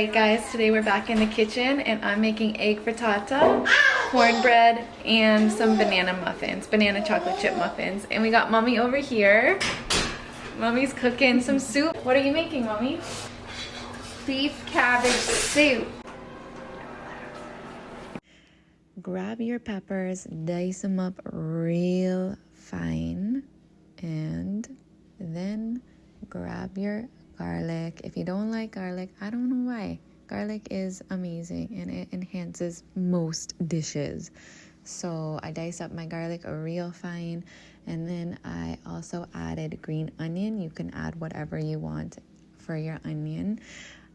Alright guys, today we're back in the kitchen and I'm making egg frittata, cornbread, and some banana muffins, banana chocolate chip muffins. And we got Mommy over here. Mommy's cooking some soup. What are you making, Mommy? Beef cabbage soup. Grab your peppers, dice them up real fine, and then grab your garlic. If you don't like garlic, I don't know why. Garlic is amazing and it enhances most dishes. So I dice up my garlic real fine, and then I also added green onion. You can add whatever you want for your onion.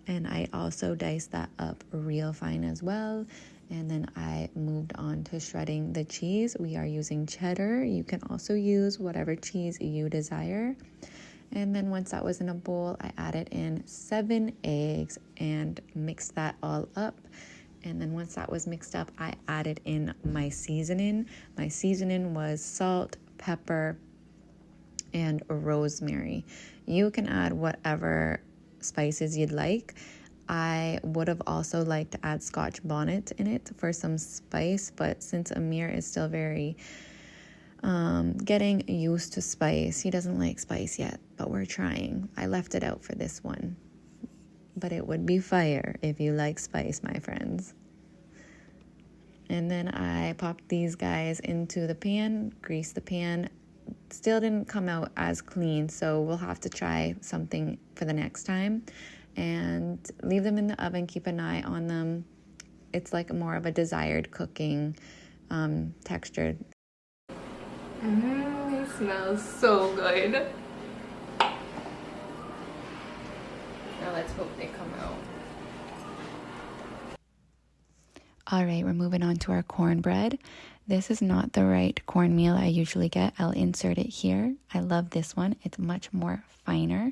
And I also diced that up real fine as well. And then I moved on to shredding the cheese. We are using cheddar. You can also use whatever cheese you desire. And then once that was in a bowl, I added in 7 eggs and mixed that all up. And then once that was mixed up, I added in my seasoning. My seasoning was salt, pepper, and rosemary. You can add whatever spices you'd like. I would have also liked to add Scotch bonnet in it for some spice, but since Amir is still very getting used to spice, he doesn't like spice yet, but we're trying. I left it out for this one, but it would be fire if you like spice, my friends. And then I popped these guys into the pan, greased the pan. Still didn't come out as clean, so we'll have to try something for the next time. And leave them in the oven, keep an eye on them. It's like more of a desired cooking texture. It smells so good. Now let's hope they come out. All right, we're moving on to our cornbread. This is not the right cornmeal I usually get. I'll insert it here. I love this one. It's much more finer.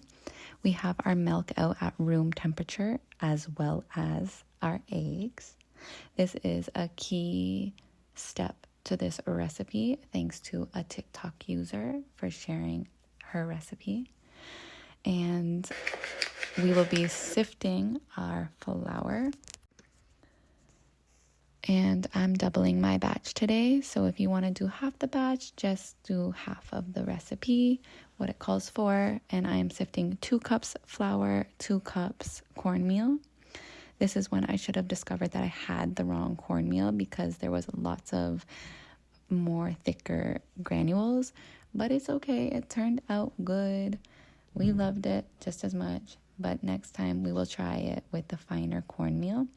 We have our milk out at room temperature as well as our eggs. This is a key step to this recipe, thanks to a TikTok user for sharing her recipe. And we will be sifting our flour. And I'm doubling my batch today. So if you want to do half the batch, just do half of the recipe, what it calls for. And I am sifting 2 cups flour, 2 cups cornmeal. This is when I should have discovered that I had the wrong cornmeal because there was lots of more thicker granules. But it's okay. It turned out good. We loved it just as much. But next time we will try it with the finer cornmeal.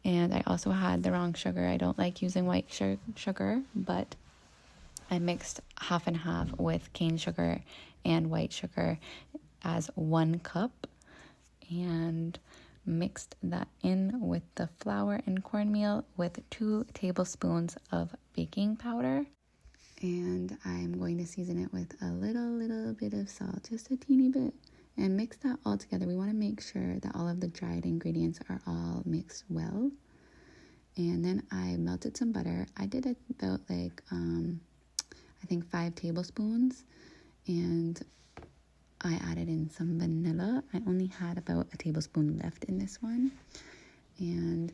And I also had the wrong sugar. I don't like using white sugar, but I mixed half and half with cane sugar and white sugar as 1 cup and mixed that in with the flour and cornmeal with 2 tablespoons of baking powder. And I'm going to season it with a little bit of salt, just a teeny bit. And mix that all together. We want to make sure that all of the dried ingredients are all mixed well. And then I melted some butter. I did it about I think 5 tablespoons. And I added in some vanilla. I only had about a tablespoon left in this one. And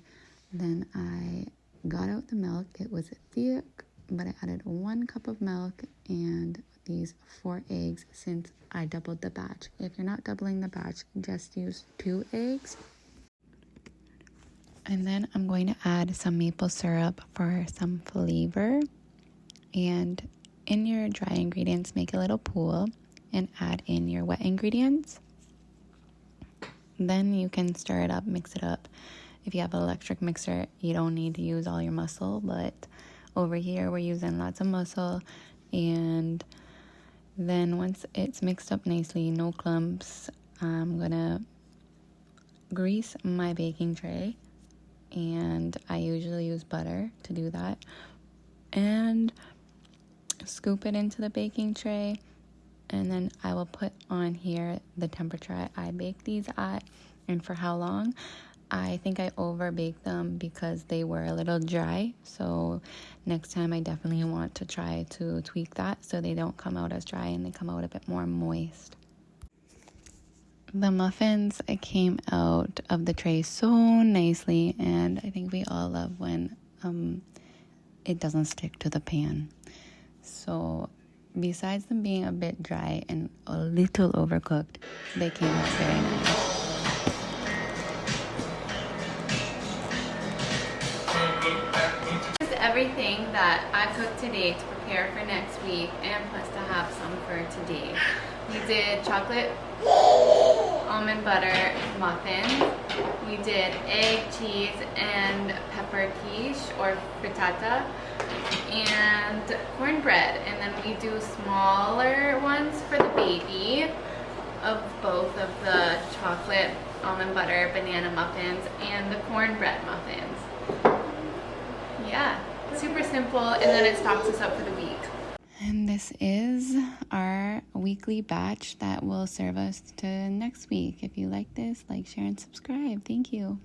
then I got out the milk. It was thick, but I added 1 cup of milk and these 4 eggs since I doubled the batch. If you're not doubling the batch, just use 2 eggs. And then I'm going to add some maple syrup for some flavor. And in your dry ingredients, make a little pool and add in your wet ingredients. Then you can stir it up, mix it up. If you have an electric mixer, you don't need to use all your muscle, but over here we're using lots of muscle. And then once it's mixed up nicely, no clumps, I'm gonna grease my baking tray, and I usually use butter to do that, and scoop it into the baking tray. And then I will put on here the temperature I bake these at and for how long. I think I over baked them because they were a little dry, so next time I definitely want to try to tweak that so they don't come out as dry and they come out a bit more moist. The muffins came out of the tray so nicely, and I think we all love when it doesn't stick to the pan. So besides them being a bit dry and a little overcooked, they came out very nice. This is everything that I cooked today to prepare for next week, and plus to have some for today. We did chocolate almond butter muffins. We did egg, cheese, and pepper quiche or frittata, and cornbread. And then we do smaller ones for the baby of both of the chocolate almond butter banana muffins and the cornbread muffins. Yeah, super simple, and then it stocks us up for the week. And this is our weekly batch that will serve us to next week. If you like this, like, share, and subscribe. Thank you.